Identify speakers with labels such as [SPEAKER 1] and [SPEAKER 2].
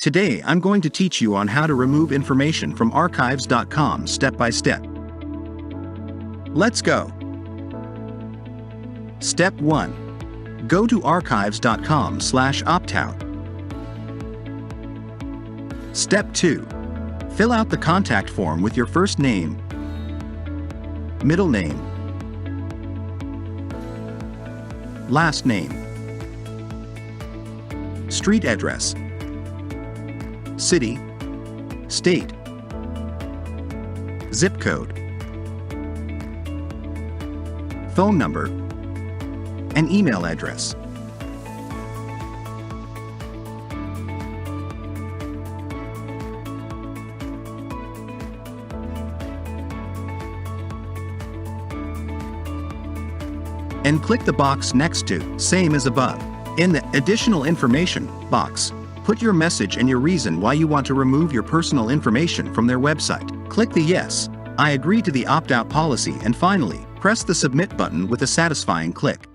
[SPEAKER 1] Today I'm going to teach you on how to remove information from archives.com step by step. Let's go. Step 1. Go to archives.com/optout. Step 2. Fill out the contact form with your first name, middle name, last name, street address, city, state, zip code, phone number, and email address. And click the box next to Same as above. In the Additional Information box, put your message and your reason why you want to remove your personal information from their website. Click the Yes, I agree to the opt-out policy, and finally, press the Submit button with a satisfying click.